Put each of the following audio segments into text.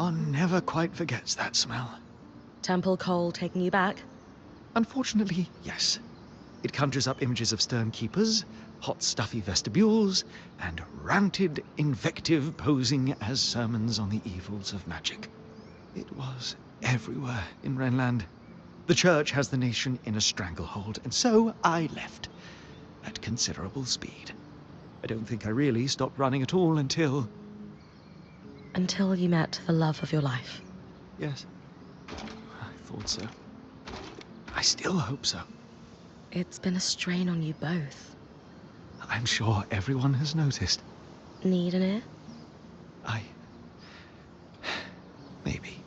One never quite forgets that smell. Temple coal taking you back? Unfortunately, yes. It conjures up images of stern keepers, hot stuffy vestibules, and ranted invective posing as sermons on the evils of magic. It was everywhere in Renland. The church has the nation in a stranglehold, and so I left, at considerable speed. I don't think I really stopped running at all until... Until you met the love of your life. Yes, I thought so. I still hope so. It's been a strain on you both. I'm sure everyone has noticed. Need an ear? Maybe.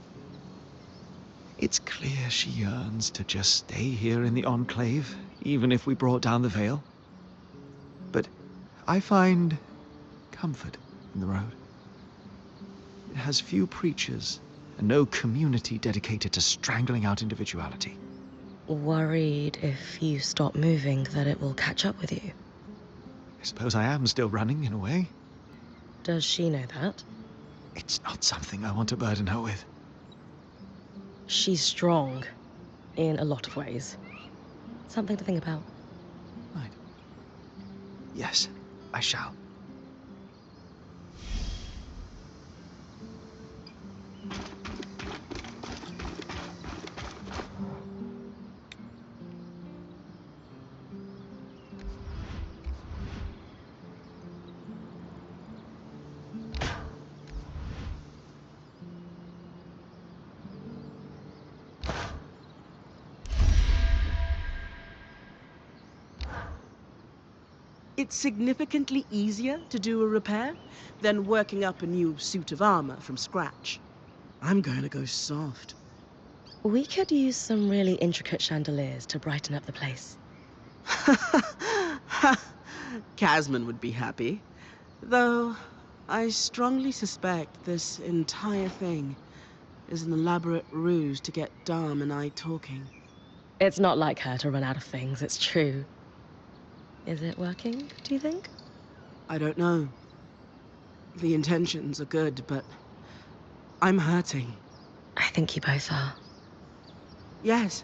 It's clear she yearns to just stay here in the Enclave, even if we brought down the veil. But I find comfort in the road. It has few preachers and no community dedicated to strangling out individuality. Worried if you stop moving that it will catch up with you. I suppose I am still running, in a way. Does she know that? It's not something I want to burden her with. She's strong, in a lot of ways. Something to think about. Right. Yes, I shall. It's significantly easier to do a repair than working up a new suit of armor from scratch. I'm going to go soft. We could use some really intricate chandeliers to brighten up the place. Casman would be happy. Though, I strongly suspect this entire thing is an elaborate ruse to get Dom and I talking. It's not like her to run out of things, it's true. Is it working, do you think? I don't know. The intentions are good, but I'm hurting. I think you both are. Yes.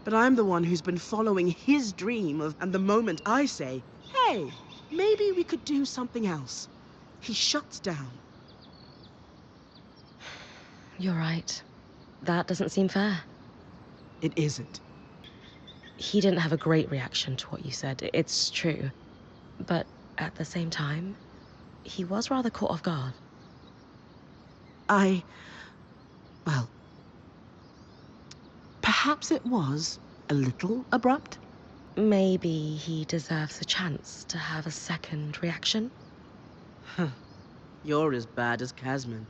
But I'm the one who's been following his dream of, and the moment I say, hey, maybe we could do something else, he shuts down. You're right. That doesn't seem fair. It isn't. He didn't have a great reaction to what you said, it's true. But at the same time, he was rather caught off guard. Well, perhaps it was a little abrupt. Maybe he deserves a chance to have a second reaction? You're as bad as Casman.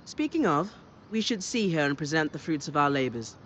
Speaking of, we should see her and present the fruits of our labors.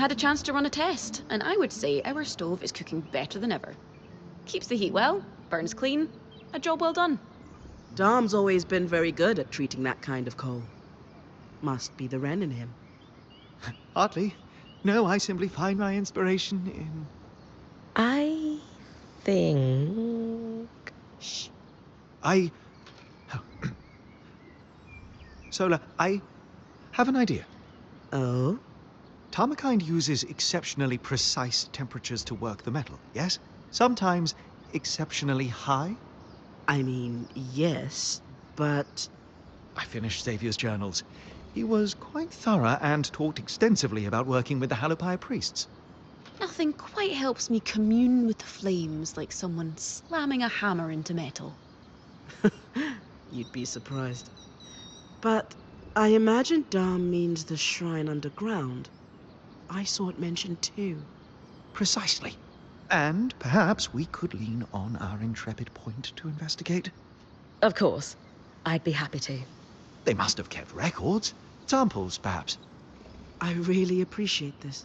had a chance to run a test, and I would say our stove is cooking better than ever. Keeps the heat well, burns clean, a job well done. Dom's always been very good at treating that kind of coal. Must be the Wren in him. Hardly. No, I simply find my inspiration in... I think... Shh. I... Sola, I have an idea. Oh? Tarmakind uses exceptionally precise temperatures to work the metal, yes? Sometimes exceptionally high? I mean, yes, but... I finished Xavier's journals. He was quite thorough and talked extensively about working with the Halopire priests. Nothing quite helps me commune with the flames like someone slamming a hammer into metal. You'd be surprised. But I imagine Dom means the shrine underground. I saw it mentioned too. Precisely. And perhaps we could lean on our intrepid point to investigate. Of course. I'd be happy to. They must have kept records. Samples, perhaps. I really appreciate this.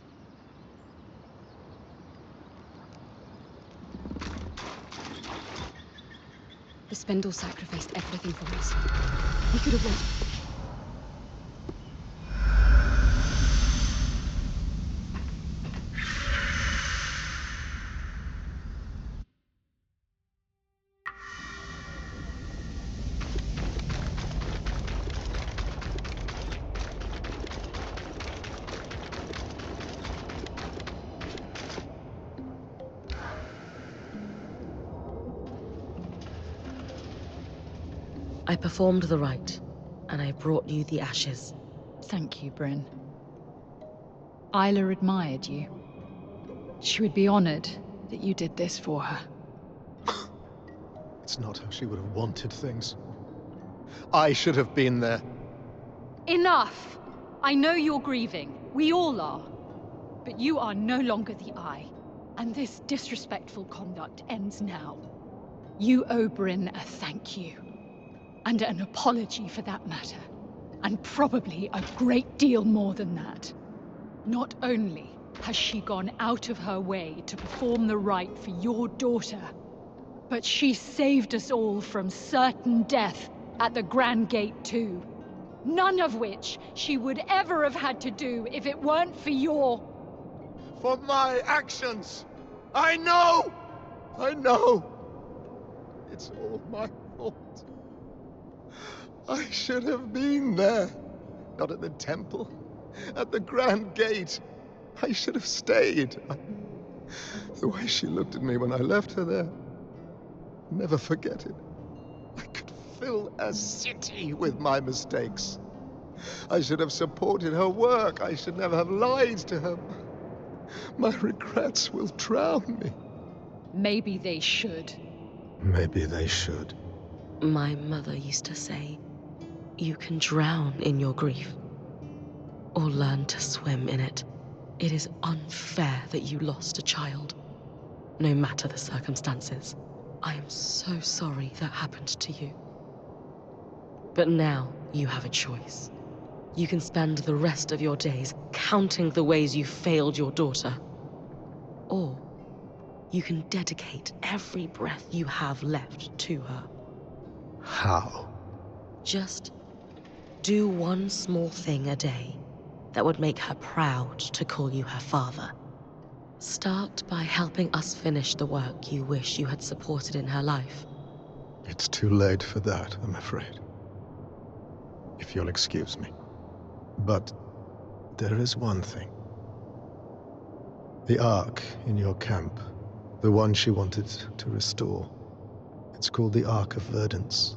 The spindle sacrificed everything for us. We could have lost. I performed the rite, and I brought you the ashes. Thank you, Bryn. Isla admired you. She would be honored that you did this for her. It's not how she would have wanted things. I should have been there. Enough! I know you're grieving. We all are. But you are no longer the Eye, and this disrespectful conduct ends now. You owe Bryn a thank you. And an apology for that matter. And probably a great deal more than that. Not only has she gone out of her way to perform the rite for your daughter, but she saved us all from certain death at the Grand Gate too. None of which she would ever have had to do if it weren't for your... For my actions! I know! I know! It's all my fault. I should have been there. Not at the temple. At the Grand Gate. I should have stayed. The way she looked at me when I left her there. I'll never forget it. I could fill a city with my mistakes. I should have supported her work. I should never have lied to her. My regrets will drown me. Maybe they should. Maybe they should. My mother used to say, you can drown in your grief, or learn to swim in it. It is unfair that you lost a child, no matter the circumstances. I am so sorry that happened to you. But now you have a choice. You can spend the rest of your days counting the ways you failed your daughter, or you can dedicate every breath you have left to her. How? Just do one small thing a day that would make her proud to call you her father. Start by helping us finish the work you wish you had supported in her life. It's too late for that, I'm afraid. If you'll excuse me. But there is one thing. The Ark in your camp, the one she wanted to restore. It's called the Ark of Verdance.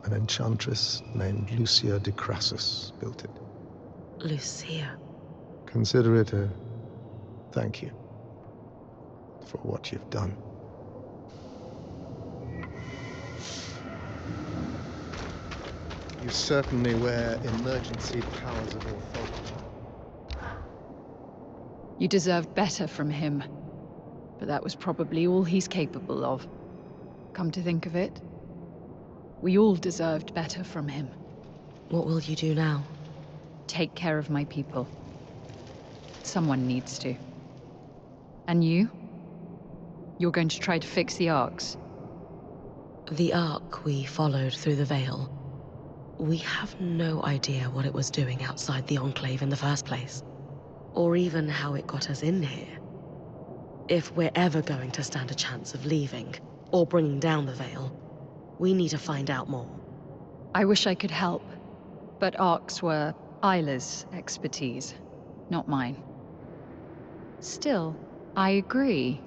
An enchantress named Lucia de Crassus built it. Lucia. Consider it a thank you for what you've done. You certainly wear emergency powers of authority. You deserved better from him. But that was probably all he's capable of. Come to think of it, we all deserved better from him. What will you do now? Take care of my people. Someone needs to. And you? You're going to try to fix the arcs? The arc we followed through the Veil. We have no idea what it was doing outside the Enclave in the first place, or even how it got us in here. If we're ever going to stand a chance of leaving, or bringing down the Veil, we need to find out more. I wish I could help, but arcs were Ayla's expertise, not mine. Still, I agree.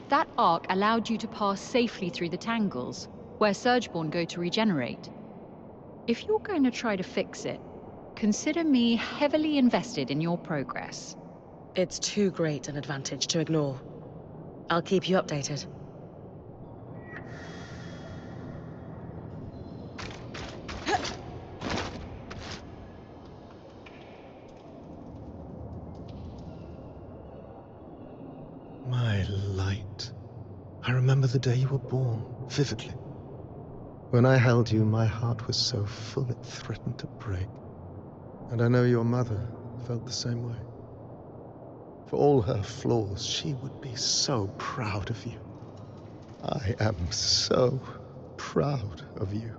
That arc allowed you to pass safely through the tangles, where Surgeborn go to regenerate. If you're going to try to fix it, consider me heavily invested in your progress. It's too great an advantage to ignore. I'll keep you updated. My light. I remember the day you were born, vividly. When I held you, my heart was so full it threatened to break. And I know your mother felt the same way. For all her flaws, she would be so proud of you. I am so proud of you.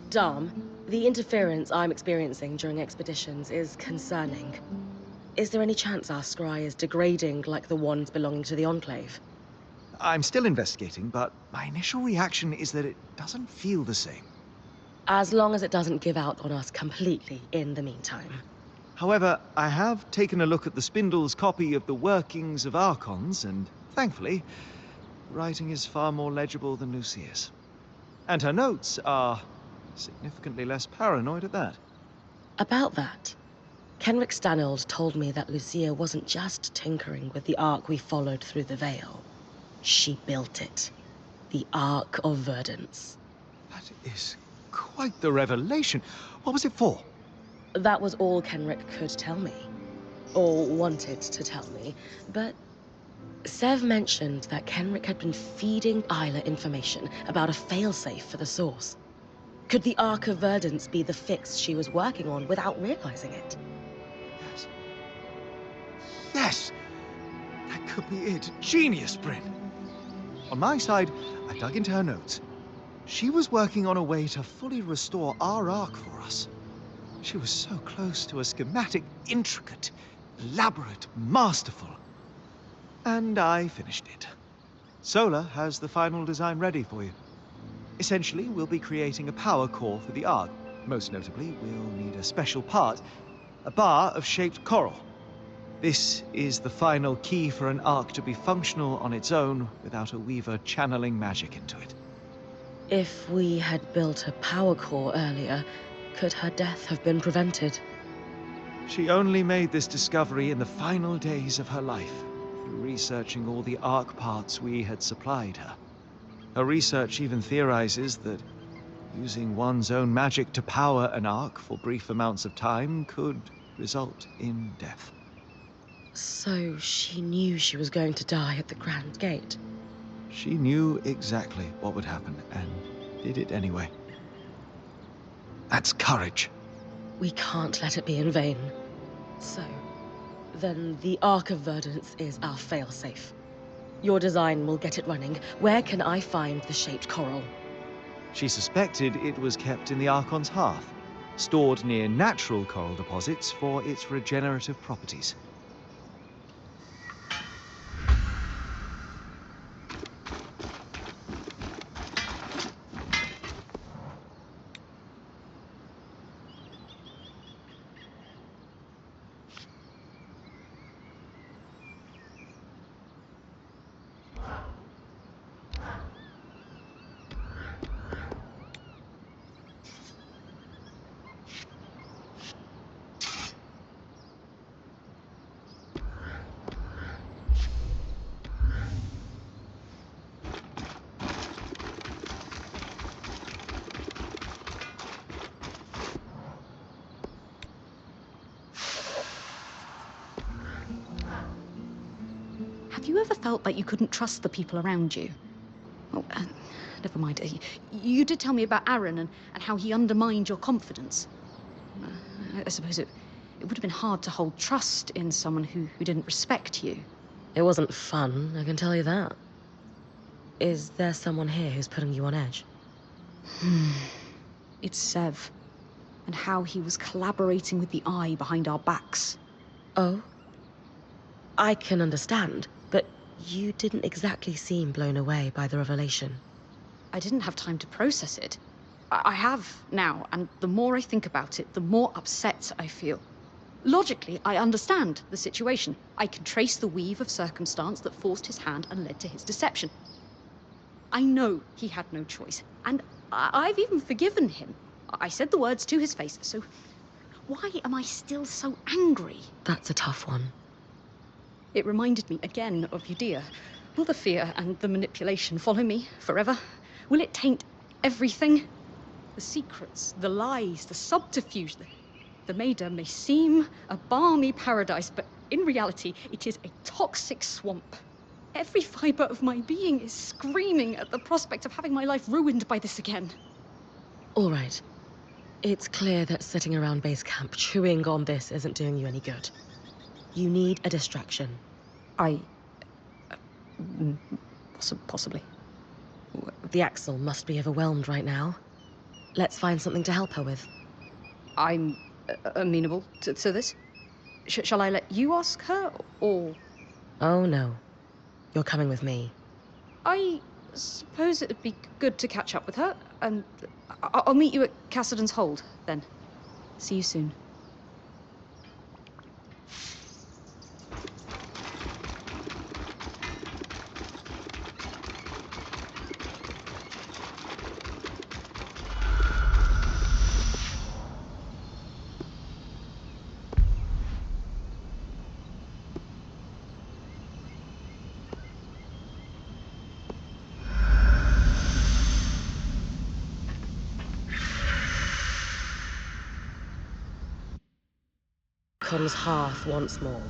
Dom, the interference I'm experiencing during expeditions is concerning. Is there any chance our scry is degrading like the ones belonging to the Enclave? I'm still investigating, but my initial reaction is that it doesn't feel the same. As long as it doesn't give out on us completely in the meantime. However, I have taken a look at the Spindle's copy of the workings of Archons, and thankfully, writing is far more legible than Lucia's. And her notes are significantly less paranoid at that. About that, Kenrick Stanold told me that Lucia wasn't just tinkering with the arc we followed through the Veil. She built it. The Arc of Verdance. That is quite the revelation. What was it for? That was all Kenrick could tell me. Or wanted to tell me, but Sev mentioned that Kenrick had been feeding Ayla information about a failsafe for the Source. Could the Arc of Verdance be the fix she was working on without realizing it? Yes. Yes! That could be it. Genius, Bryn. On my side, I dug into her notes. She was working on a way to fully restore our Arc for us. She was so close to a schematic, intricate, elaborate, masterful. And I finished it. Solar has the final design ready for you. Essentially, we'll be creating a power core for the Arc. Most notably, we'll need a special part, a bar of shaped coral. This is the final key for an Arc to be functional on its own without a Weaver channeling magic into it. If we had built a power core earlier, could her death have been prevented? She only made this discovery in the final days of her life, through researching all the Arc parts we had supplied her. Her research even theorizes that using one's own magic to power an Arc for brief amounts of time could result in death. So she knew she was going to die at the Grand Gate. She knew exactly what would happen, and did it anyway. That's courage. We can't let it be in vain. So, then the Arc of Verdance is our failsafe. Your design will get it running. Where can I find the shaped coral? She suspected it was kept in the Archon's hearth, stored near natural coral deposits for its regenerative properties. Have you ever felt like you couldn't trust the people around you? Oh, never mind. You did tell me about Aaron and how he undermined your confidence. I suppose it would have been hard to hold trust in someone who didn't respect you. It wasn't fun, I can tell you that. Is there someone here who's putting you on edge? It's Sev, and how he was collaborating with the Eye behind our backs. Oh? I can understand, but you didn't exactly seem blown away by the revelation. I didn't have time to process it. I have now, and the more I think about it, the more upset I feel. Logically, I understand the situation. I can trace the weave of circumstance that forced his hand and led to his deception. I know he had no choice, and I've even forgiven him. I said the words to his face, so why am I still so angry? That's a tough one. It reminded me again of Udea. Will the fear and the manipulation follow me forever? Will it taint everything? The secrets, the lies, the subterfuge. The Maida may seem a balmy paradise, but in reality, it is a toxic swamp. Every fiber of my being is screaming at the prospect of having my life ruined by this again. All right. It's clear that sitting around base camp chewing on this isn't doing you any good. You need a distraction. Possibly. The Axel must be overwhelmed right now. Let's find something to help her with. I'm amenable to this. Shall I let you ask her, or...? Oh, no. You're coming with me. I suppose it'd be good to catch up with her, and I'll meet you at Cassidy's Hold, then. See you soon. Comes hearth once more.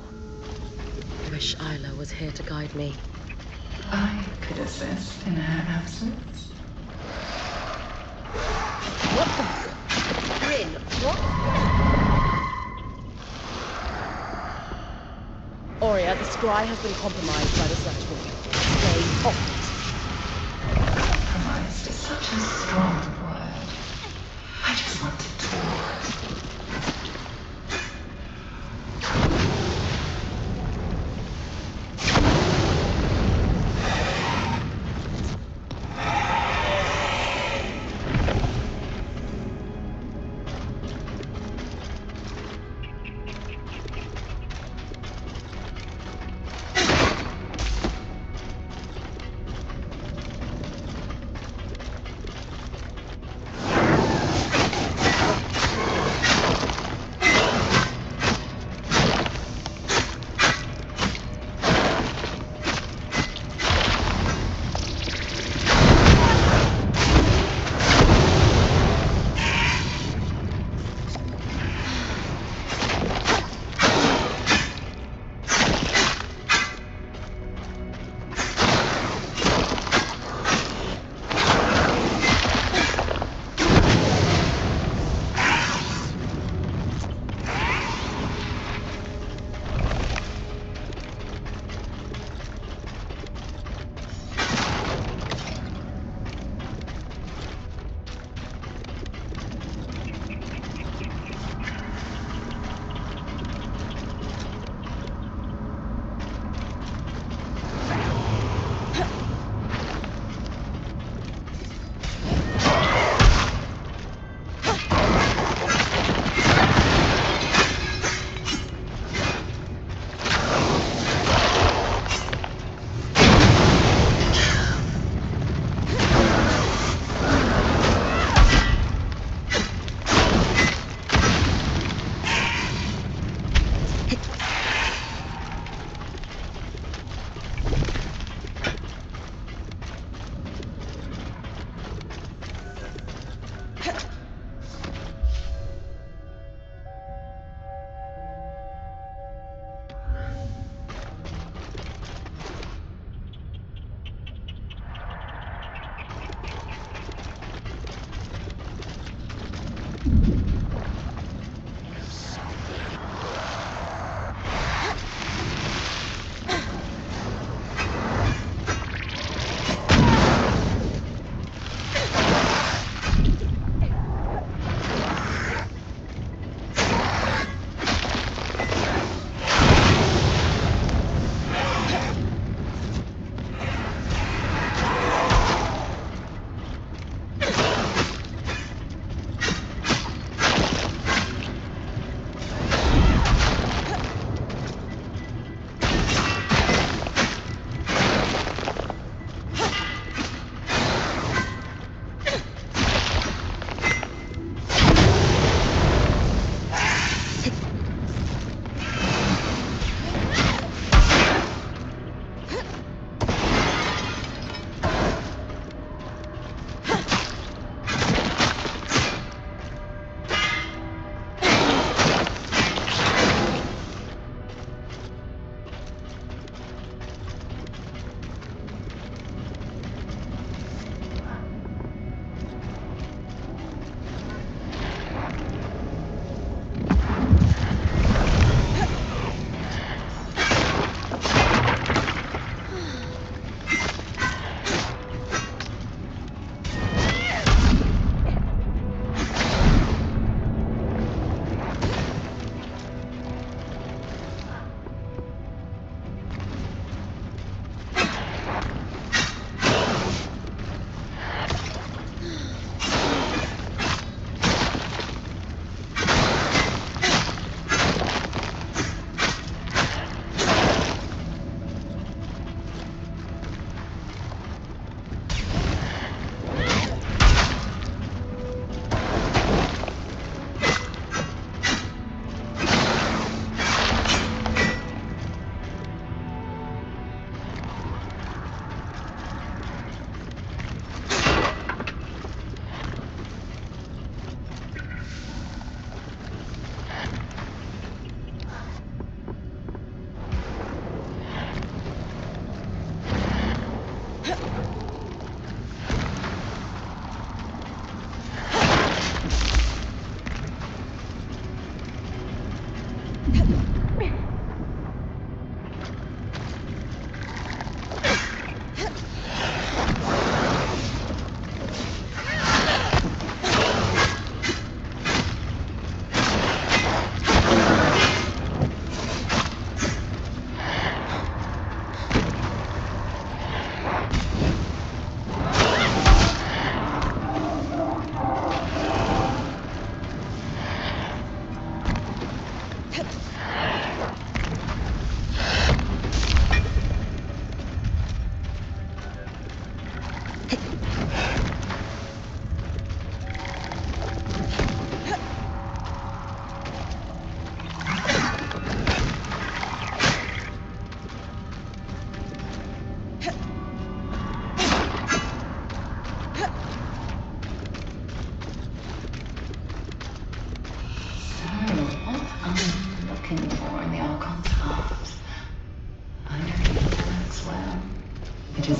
I wish Isla was here to guide me. I could assist in her absence. What the... Bryn, what? Aurea, the scry has been compromised by the search warrant. Stay off Compromised is such a strong word. I just want to talk.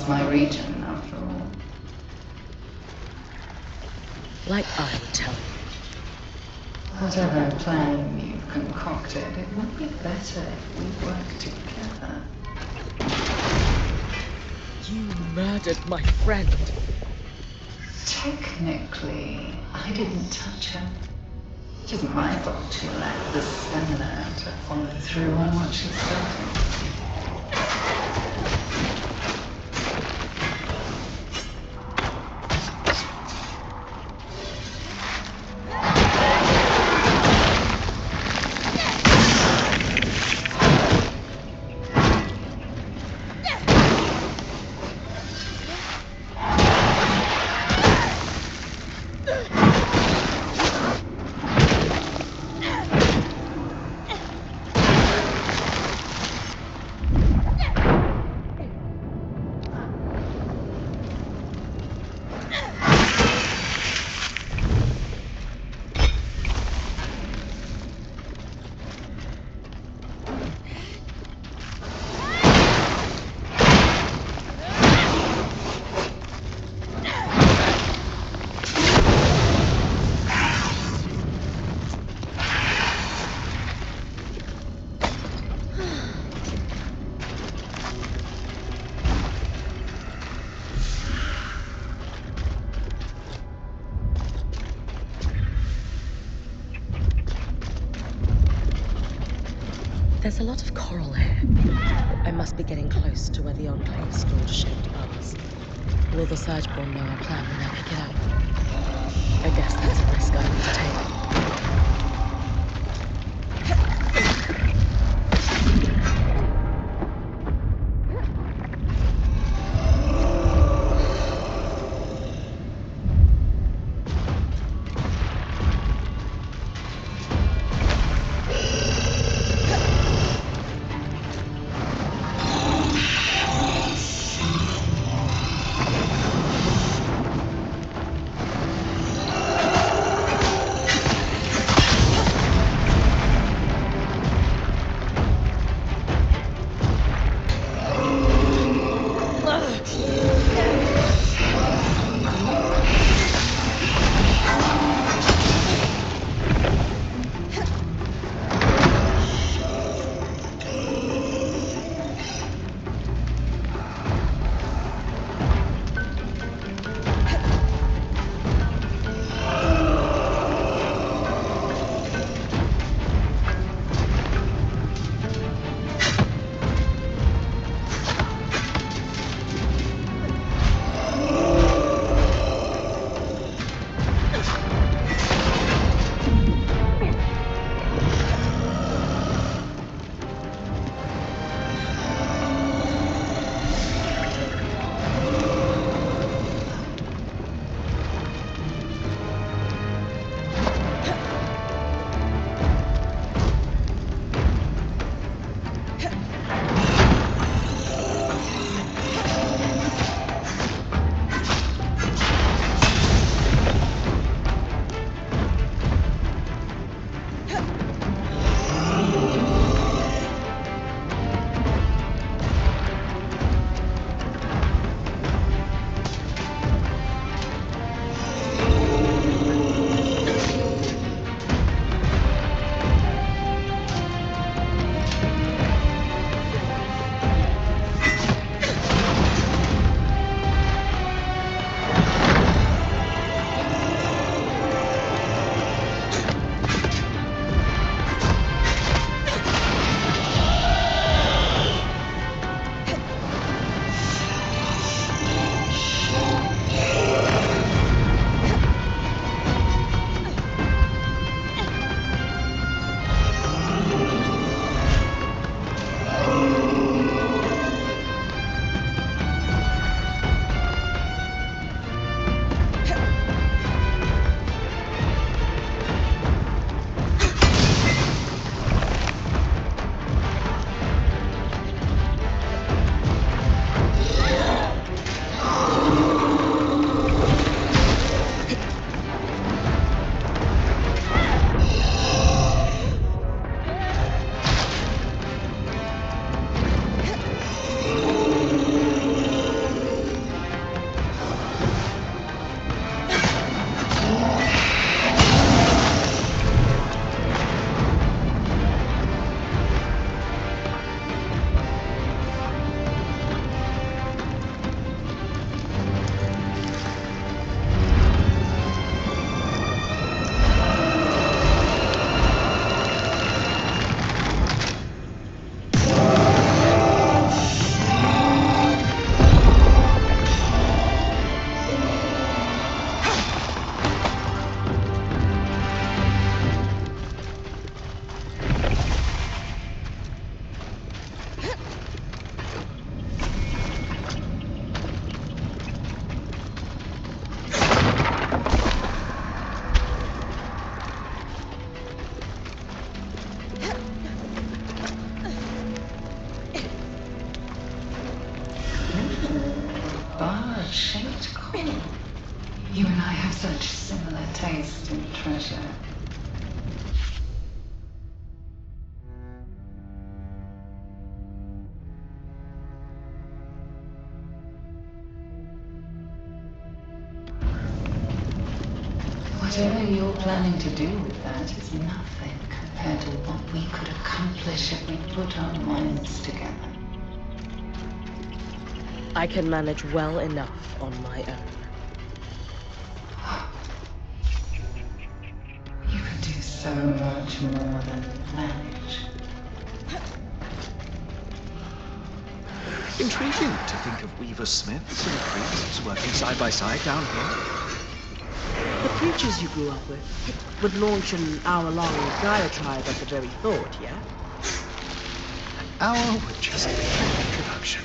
is my region, after all. Like I would tell you. Whatever plan you've concocted, it would be better if we worked together. You murdered my friend. Technically, I didn't touch her. It isn't my fault she lacked the stamina to follow through on what she started. There's a lot of coral here. I must be getting close to where the Enclave stored shaped bugs. Will the Surgeborn know our plan when they pick it up? I guess that's a risk I need to take. taste in treasure. Whatever you're planning to do with that is nothing compared to what we could accomplish if we put our minds together. I can manage well enough on my own. You can do so much more than manage. Intriguing to think of weaver smiths and priests working side by side down here. The creatures you grew up with would launch an hour-long diatribe at the very thought, yeah? An hour would just be an introduction.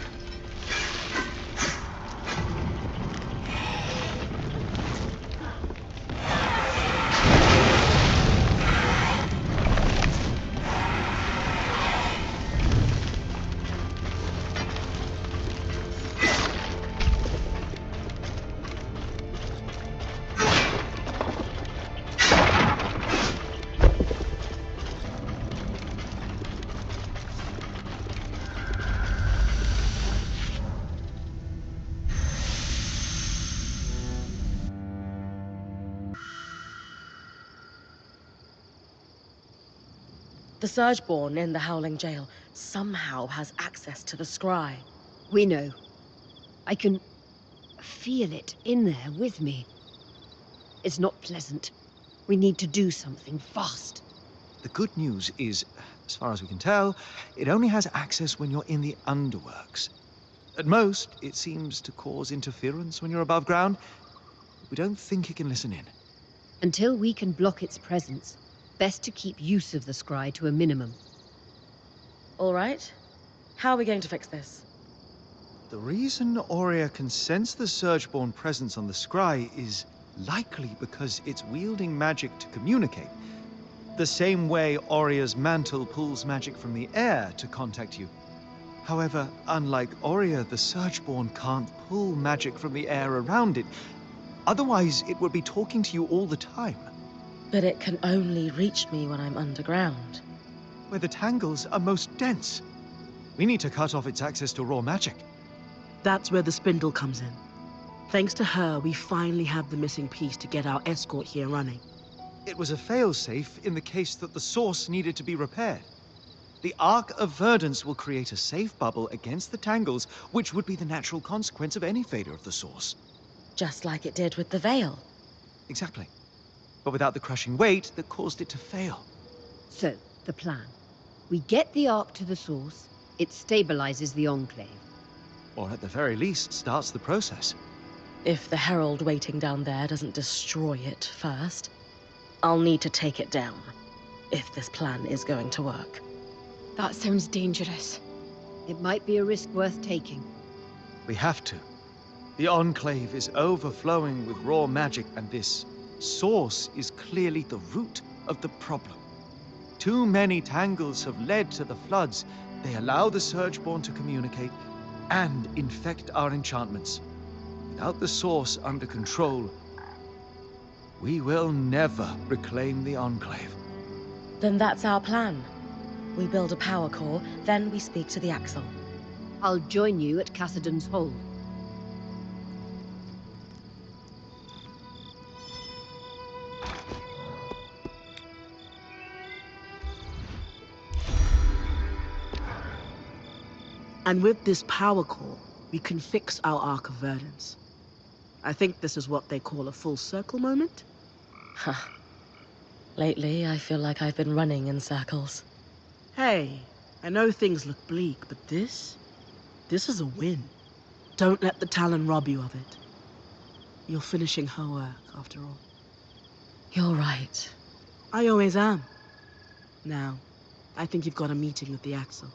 The Surgeborn in the Howling Jail somehow has access to the scry. We know. I can feel it in there with me. It's not pleasant. We need to do something fast. The good news is, as far as we can tell, it only has access when you're in the underworks. At most, it seems to cause interference when you're above ground. We don't think it can listen in. Until we can block its presence, best to keep use of the scry to a minimum. All right. How are we going to fix this? The reason Aurea can sense the Surgeborn presence on the scry is likely because it's wielding magic to communicate. The same way Aurea's mantle pulls magic from the air to contact you. However, unlike Aurea, the Surgeborn can't pull magic from the air around it. Otherwise, it would be talking to you all the time. But it can only reach me when I'm underground. Where the tangles are most dense. We need to cut off its access to raw magic. That's where the spindle comes in. Thanks to her, we finally have the missing piece to get our escort here running. It was a failsafe in the case that the source needed to be repaired. The Ark of Verdance will create a safe bubble against the tangles, which would be the natural consequence of any failure of the source. Just like it did with the Veil. Exactly. But without the crushing weight that caused it to fail. So, the plan. We get the Ark to the source, it stabilizes the Enclave. Or at the very least, starts the process. If the Herald waiting down there doesn't destroy it first, I'll need to take it down, if this plan is going to work. That sounds dangerous. It might be a risk worth taking. We have to. The Enclave is overflowing with raw magic, and this source is clearly the root of the problem. Too many tangles have led to the floods. They allow the Surgeborn to communicate and infect our enchantments. Without the source under control, we will never reclaim the Enclave. Then that's our plan. We build a power core, then we speak to the Axle. I'll join you at Cassidon's Hole. And with this power core, we can fix our Ark of Verdance. I think this is what they call a full circle moment. Huh. Lately, I feel like I've been running in circles. Hey, I know things look bleak, but this is a win. Don't let the Talon rob you of it. You're finishing her work, after all. You're right. I always am. Now, I think you've got a meeting with the Axle.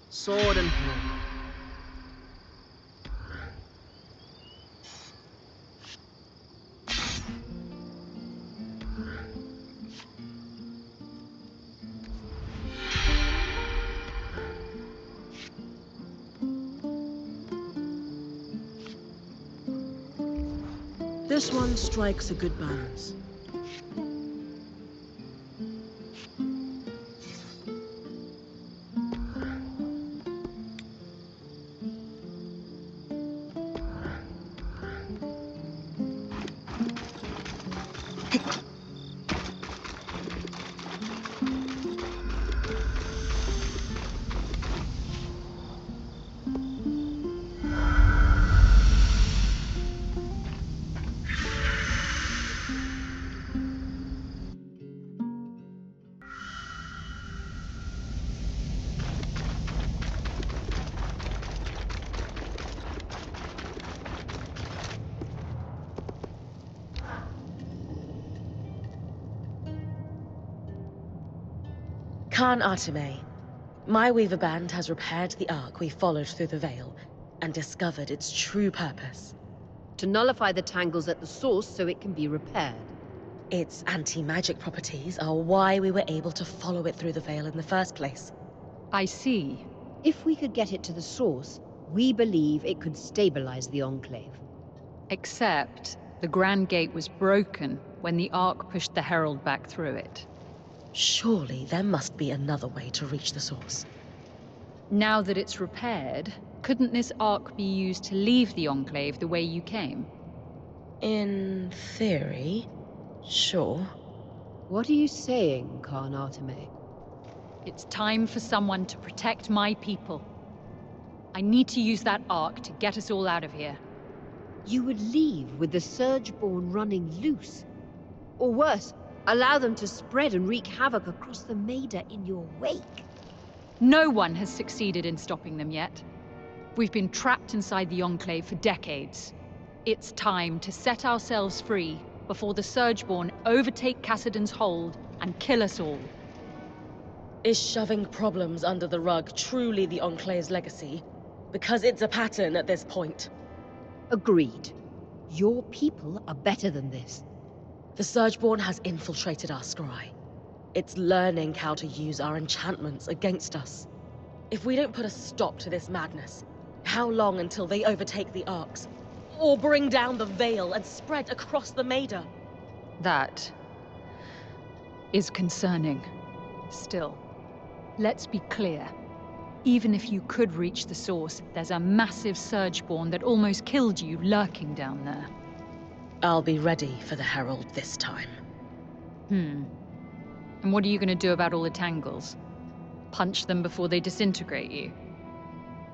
Sword and hill. This one strikes a good balance. Khan Arteme, my Weaver Band has repaired the Ark we followed through the Veil and discovered its true purpose. To nullify the tangles at the source so it can be repaired. Its anti-magic properties are why we were able to follow it through the Veil in the first place. I see. If we could get it to the source, we believe it could stabilize the Enclave. Except the Grand Gate was broken when the Ark pushed the Herald back through it. Surely there must be another way to reach the source. Now that it's repaired, couldn't this Ark be used to leave the Enclave the way you came? In theory, sure. What are you saying, Khan Arteme? It's time for someone to protect my people. I need to use that Ark to get us all out of here. You would leave with the Surgeborn running loose? Or worse, allow them to spread and wreak havoc across the Maida in your wake? No one has succeeded in stopping them yet. We've been trapped inside the Enclave for decades. It's time to set ourselves free before the Surgeborn overtake Cassidon's hold and kill us all. Is shoving problems under the rug truly the Enclave's legacy? Because it's a pattern at this point. Agreed. Your people are better than this. The Surgeborn has infiltrated our scry. It's learning how to use our enchantments against us. If we don't put a stop to this madness, how long until they overtake the Arks? Or bring down the Veil and spread across the Maida? That is concerning. Still, let's be clear. Even if you could reach the source, there's a massive Surgeborn that almost killed you lurking down there. I'll be ready for the Herald this time. And what are you going to do about all the tangles? Punch them before they disintegrate you?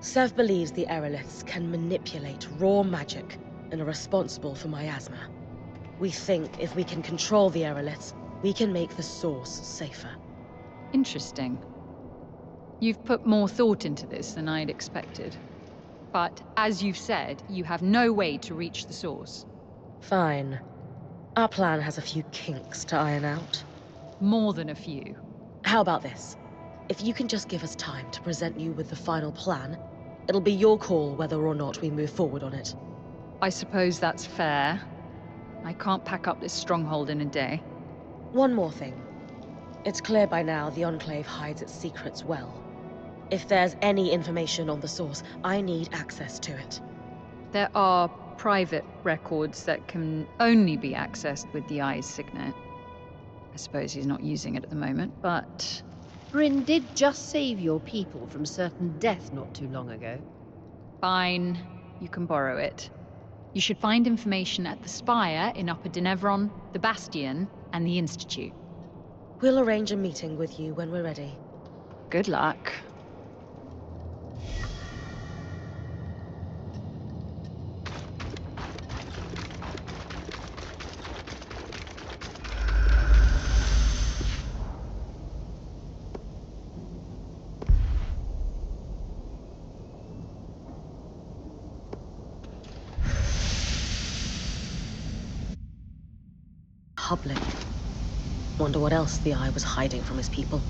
Sev believes the Aeroliths can manipulate raw magic and are responsible for miasma. We think if we can control the Aeroliths, we can make the source safer. Interesting. You've put more thought into this than I'd expected. But as you've said, you have no way to reach the source. Fine. Our plan has a few kinks to iron out. More than a few. How about this? If you can just give us time to present you with the final plan, it'll be your call whether or not we move forward on it. I suppose that's fair. I can't pack up this stronghold in a day. One more thing. It's clear by now the Enclave hides its secrets well. If there's any information on the source, I need access to it. There are private records that can only be accessed with the Eye's signet. I suppose he's not using it at the moment, but... Bryn did just save your people from certain death not too long ago. Fine. You can borrow it. You should find information at the Spire in Upper Denevron, the Bastion, and the Institute. We'll arrange a meeting with you when we're ready. Good luck. Public. Wonder what else the Eye was hiding from his people.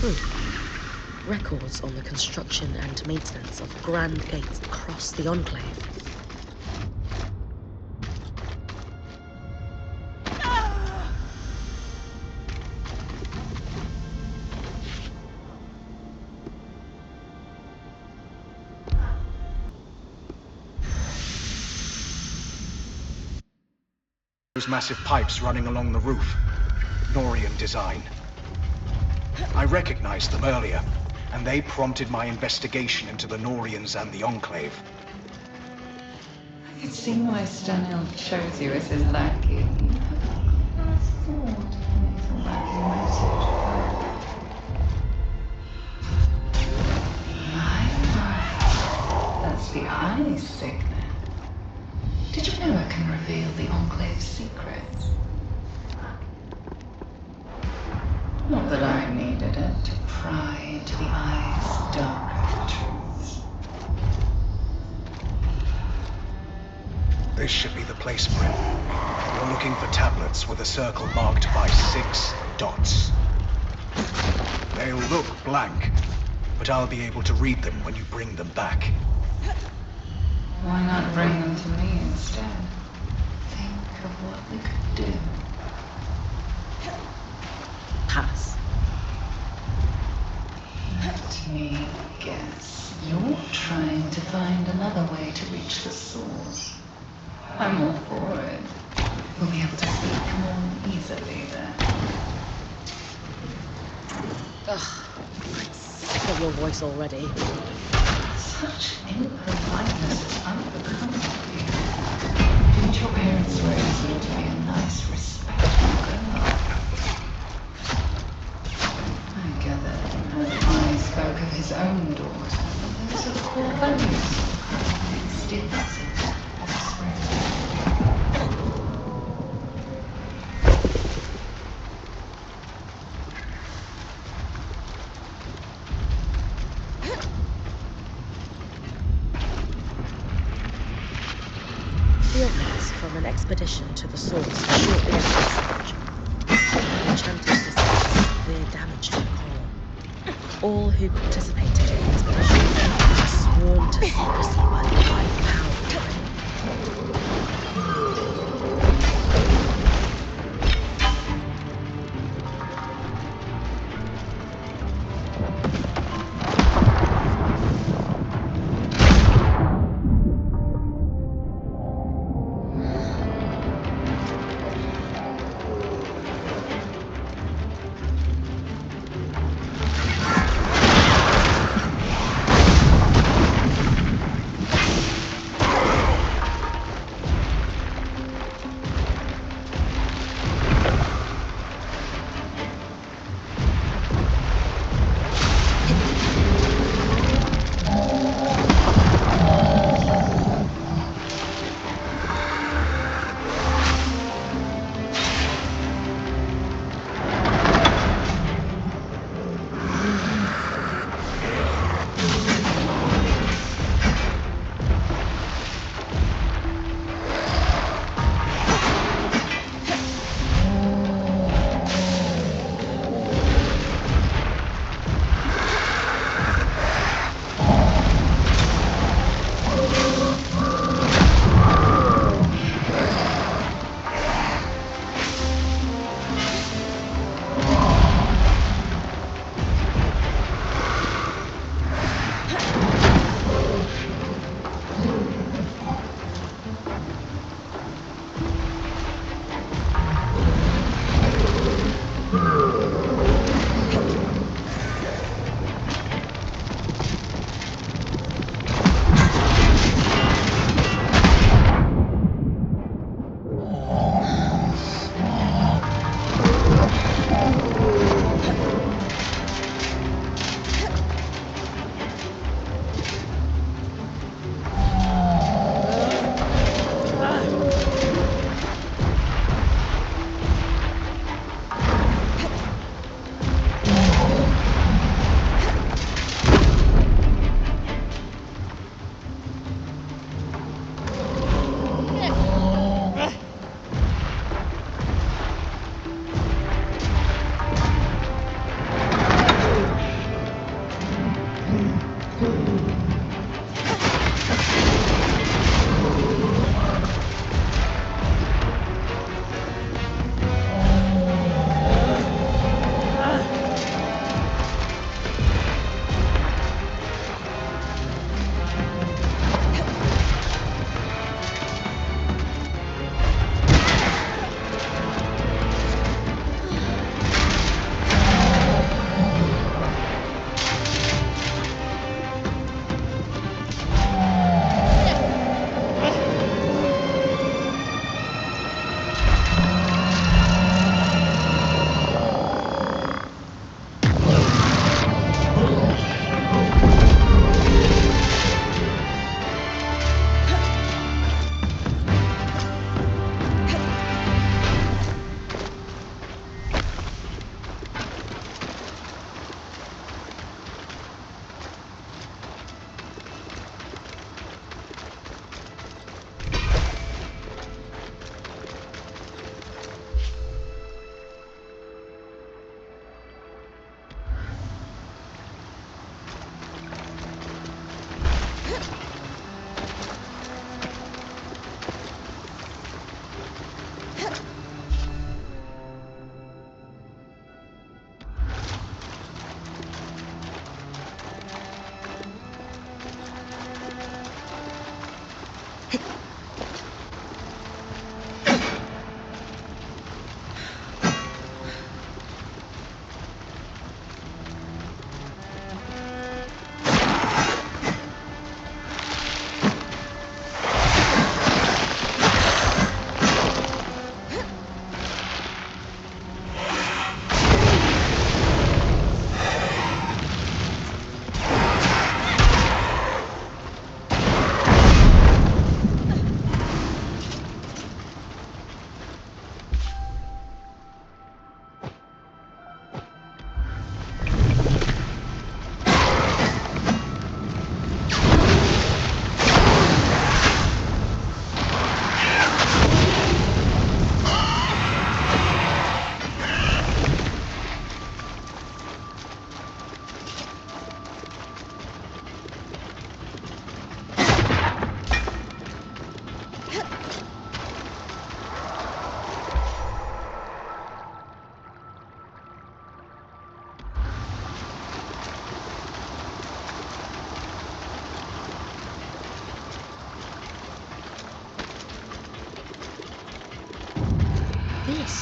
proof. Records on the construction and maintenance of grand gates across the Enclave. Those massive pipes running along the roof. Norian design. I recognized them earlier, and they prompted my investigation into the Norians and the Enclave. I could see why Stanhill chose you as his lackey. You have a thought beneath all that Right. That's the eye signet. Did you know it can reveal the Enclave's secrets? Not that I needed it to pry into the eye's darker truths. This should be the place for it. You're looking for tablets with a circle marked by 6 dots. They'll look blank, but I'll be able to read them when you bring them back. Why not bring them to me instead? Think of what we could do. Pass. Let me guess. You're trying to find another way to reach the source. I'm all for it. We'll be able to speak more easily then. Ugh, I'm sick of your voice already. Such impoliteness is unbecoming of you. Didn't your parents raise you to be a nice, respectable girl? I gather that I spoke of his own daughter, but those are core values. Extensive offspring. Field notes from an expedition to the source shortly after its launch. The enchanters discovered severe damage to the coral. All who participated in the expedition were sworn to secrecy by the high power of the ring.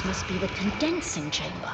This must be the condensing chamber.